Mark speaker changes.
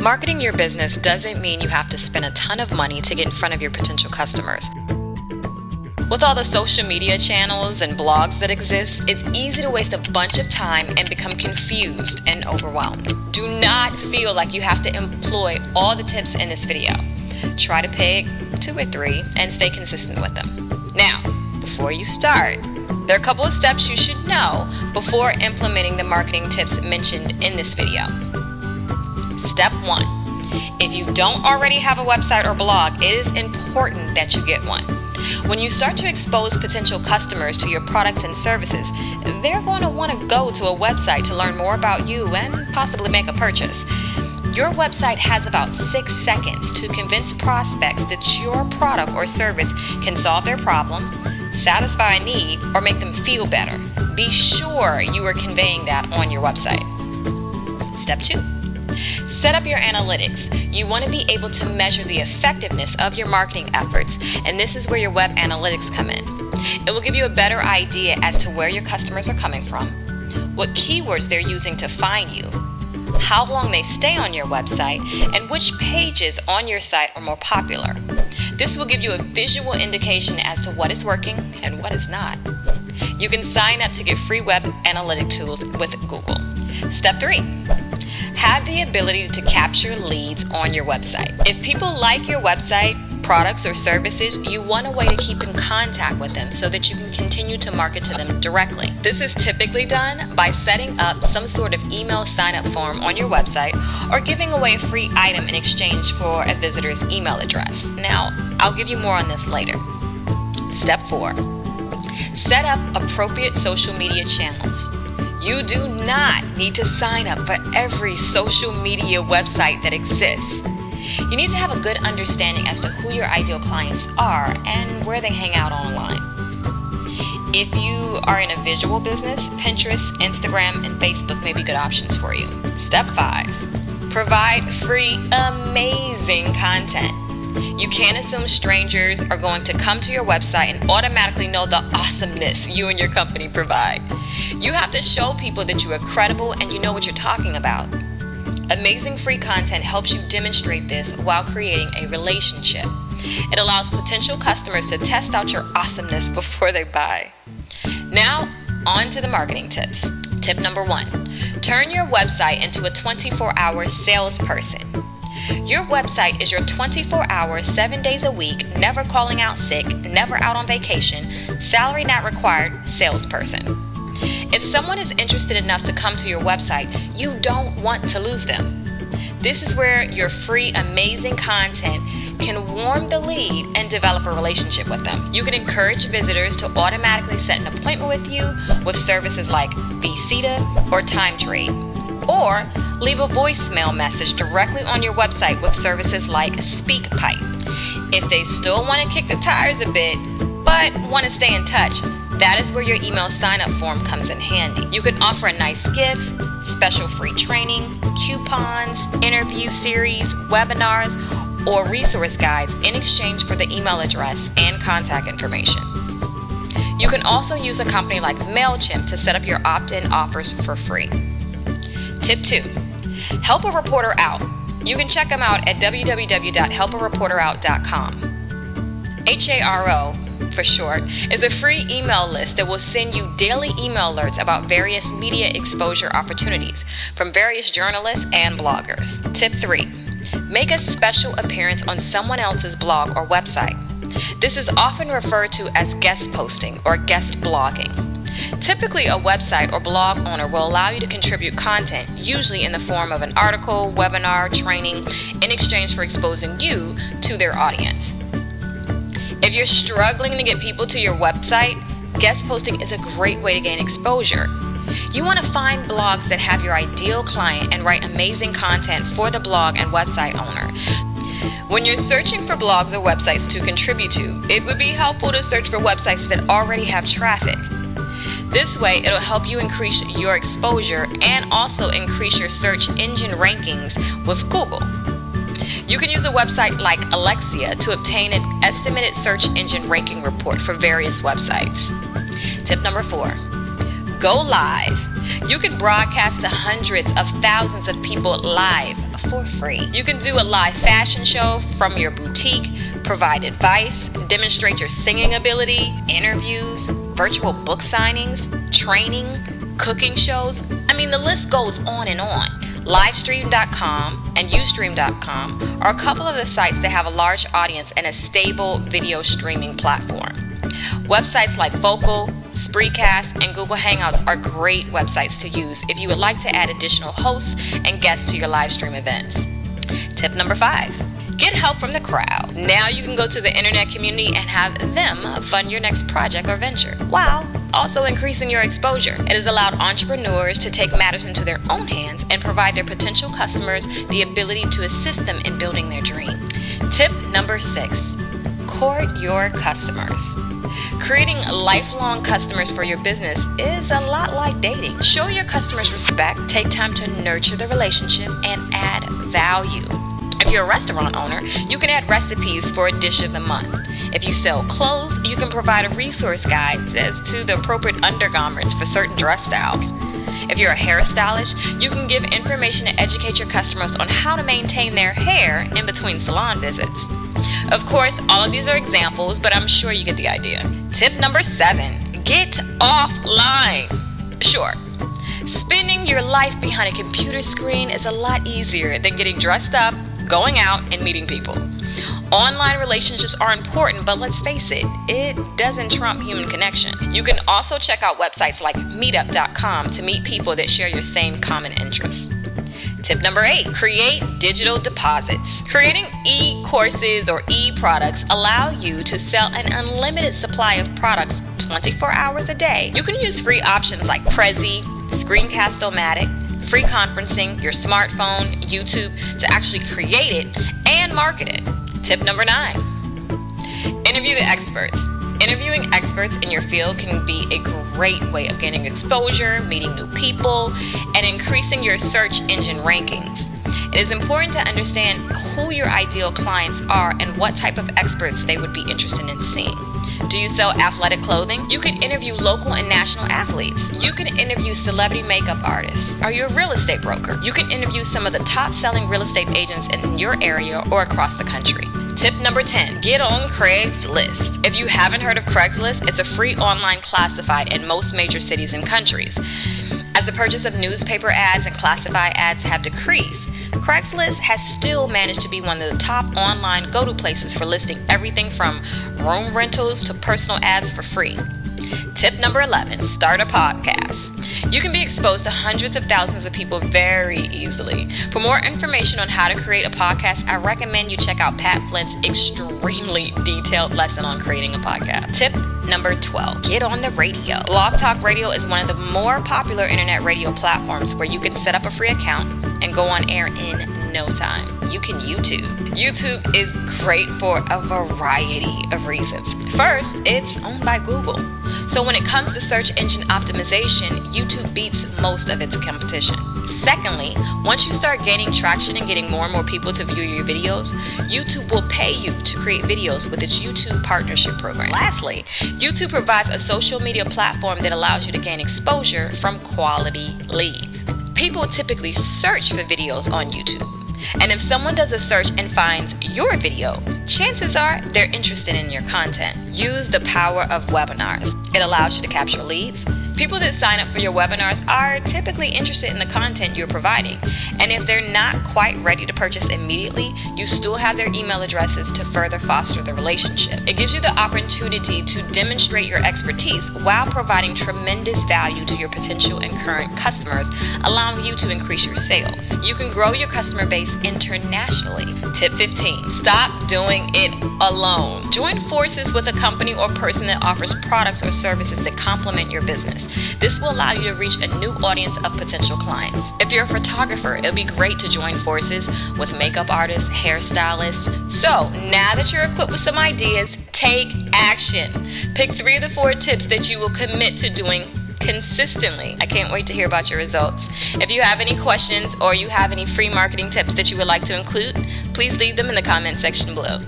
Speaker 1: Marketing your business doesn't mean you have to spend a ton of money to get in front of your potential customers. With all the social media channels and blogs that exist, it's easy to waste a bunch of time and become confused and overwhelmed. Do not feel like you have to employ all the tips in this video. Try to pick 2 or 3 and stay consistent with them. Now, before you start, there are a couple of steps you should know before implementing the marketing tips mentioned in this video. Step 1. If you don't already have a website or blog, it is important that you get one. When you start to expose potential customers to your products and services, they're going to want to go to a website to learn more about you and possibly make a purchase. Your website has about 6 seconds to convince prospects that your product or service can solve their problem, satisfy a need, or make them feel better. Be sure you are conveying that on your website. Step 2. Set up your analytics. You want to be able to measure the effectiveness of your marketing efforts, and this is where your web analytics come in. It will give you a better idea as to where your customers are coming from, what keywords they're using to find you, how long they stay on your website, and which pages on your site are more popular. This will give you a visual indication as to what is working and what is not. You can sign up to get free web analytic tools with Google. Step 3. Have the ability to capture leads on your website. If people like your website, products, or services, you want a way to keep in contact with them so that you can continue to market to them directly. This is typically done by setting up some sort of email sign-up form on your website or giving away a free item in exchange for a visitor's email address. Now, I'll give you more on this later. Step 4. Set up appropriate social media channels. You do not need to sign up for every social media website that exists. You need to have a good understanding as to who your ideal clients are and where they hang out online. If you are in a visual business, Pinterest, Instagram, and Facebook may be good options for you. Step 5. Provide free, amazing content. You can't assume strangers are going to come to your website and automatically know the awesomeness you and your company provide. You have to show people that you are credible and you know what you're talking about. Amazing free content helps you demonstrate this while creating a relationship. It allows potential customers to test out your awesomeness before they buy. Now, on to the marketing tips. Tip number 1. Turn your website into a 24-hour salesperson. Your website is your 24-hour, 7 days a week, never calling out sick, never out on vacation, salary not required salesperson. If someone is interested enough to come to your website, you don't want to lose them. This is where your free, amazing content can warm the lead and develop a relationship with them. You can encourage visitors to automatically set an appointment with you with services like Visita or Time Trade, or leave a voicemail message directly on your website with services like SpeakPipe. If they still want to kick the tires a bit, but want to stay in touch, that is where your email sign-up form comes in handy. You can offer a nice gift, special free training, coupons, interview series, webinars, or resource guides in exchange for the email address and contact information. You can also use a company like MailChimp to set up your opt-in offers for free. Tip 2. Help a reporter out. You can check them out at www.helpareporterout.com. HARO, for short, is a free email list that will send you daily email alerts about various media exposure opportunities from various journalists and bloggers. Tip 3. Make a special appearance on someone else's blog or website. This is often referred to as guest posting or guest blogging. Typically, a website or blog owner will allow you to contribute content, usually in the form of an article, webinar, training, in exchange for exposing you to their audience. If you're struggling to get people to your website, guest posting is a great way to gain exposure. You want to find blogs that have your ideal client and write amazing content for the blog and website owner. When you're searching for blogs or websites to contribute to, it would be helpful to search for websites that already have traffic. This way, it'll help you increase your exposure and also increase your search engine rankings with Google. You can use a website like Alexia to obtain an estimated search engine ranking report for various websites. Tip number 4. Go live. You can broadcast to hundreds of thousands of people live for free. You can do a live fashion show from your boutique, provide advice, demonstrate your singing ability, interviews, virtual book signings, training, cooking shows. I mean, the list goes on and on. Livestream.com and Ustream.com are a couple of the sites that have a large audience and a stable video streaming platform. Websites like Vocal, Spreecast, and Google Hangouts are great websites to use if you would like to add additional hosts and guests to your live stream events. Tip number 5. Get help from the crowd. Now you can go to the internet community and have them fund your next project or venture, while also increasing your exposure. It has allowed entrepreneurs to take matters into their own hands and provide their potential customers the ability to assist them in building their dream. Tip number 6. Court your customers. Creating lifelong customers for your business is a lot like dating. Show your customers respect, take time to nurture the relationship, and add value. If you're a restaurant owner, you can add recipes for a dish of the month. If you sell clothes, you can provide a resource guide as to the appropriate undergarments for certain dress styles. If you're a hairstylist, you can give information to educate your customers on how to maintain their hair in between salon visits. Of course, all of these are examples, but I'm sure you get the idea. Tip number 7, get offline. Sure, spending your life behind a computer screen is a lot easier than getting dressed up, going out, and meeting people. Online relationships are important, but let's face it, it doesn't trump human connection. You can also check out websites like meetup.com to meet people that share your same common interests. Tip number 8, create digital deposits. Creating e-courses or e-products allow you to sell an unlimited supply of products 24 hours a day. You can use free options like Prezi, Screencast-O-Matic, free conferencing, your smartphone, YouTube to actually create it and market it. Tip number 9, interview the experts. Interviewing experts in your field can be a great way of gaining exposure, meeting new people, and increasing your search engine rankings. It is important to understand who your ideal clients are and what type of experts they would be interested in seeing. Do you sell athletic clothing? You can interview local and national athletes. You can interview celebrity makeup artists. Are you a real estate broker? You can interview some of the top-selling real estate agents in your area or across the country. Tip number 10, get on Craigslist. If you haven't heard of Craigslist, it's a free online classified in most major cities and countries. As the purchase of newspaper ads and classified ads have decreased, Craigslist has still managed to be one of the top online go-to places for listing everything from room rentals to personal ads for free. Tip number 11, start a podcast. You can be exposed to hundreds of thousands of people very easily. For more information on how to create a podcast, I recommend you check out Pat Flint's extremely detailed lesson on creating a podcast. Tip number 12, get on the radio. Blog Talk Radio is one of the more popular internet radio platforms where you can set up a free account and go on air in no time. You can YouTube. YouTube is great for a variety of reasons. First, it's owned by Google. So when it comes to search engine optimization, YouTube beats most of its competition. Secondly, once you start gaining traction and getting more and more people to view your videos, YouTube will pay you to create videos with its YouTube Partnership Program. Lastly, YouTube provides a social media platform that allows you to gain exposure from quality leads. People typically search for videos on YouTube. And if someone does a search and finds your video, chances are they're interested in your content. Use the power of webinars. It allows you to capture leads. People that sign up for your webinars are typically interested in the content you're providing. And if they're not quite ready to purchase immediately, you still have their email addresses to further foster the relationship. It gives you the opportunity to demonstrate your expertise while providing tremendous value to your potential and current customers, allowing you to increase your sales. You can grow your customer base internationally. Tip 15, stop doing it alone. Join forces with a company or person that offers products or services that complement your business. This will allow you to reach a new audience of potential clients. If you're a photographer, it'll be great to join forces with makeup artists, hairstylists. So now that you're equipped with some ideas, take action. Pick 3 of the 4 tips that you will commit to doing consistently. I can't wait to hear about your results. If you have any questions or you have any free marketing tips that you would like to include, please leave them in the comment section below.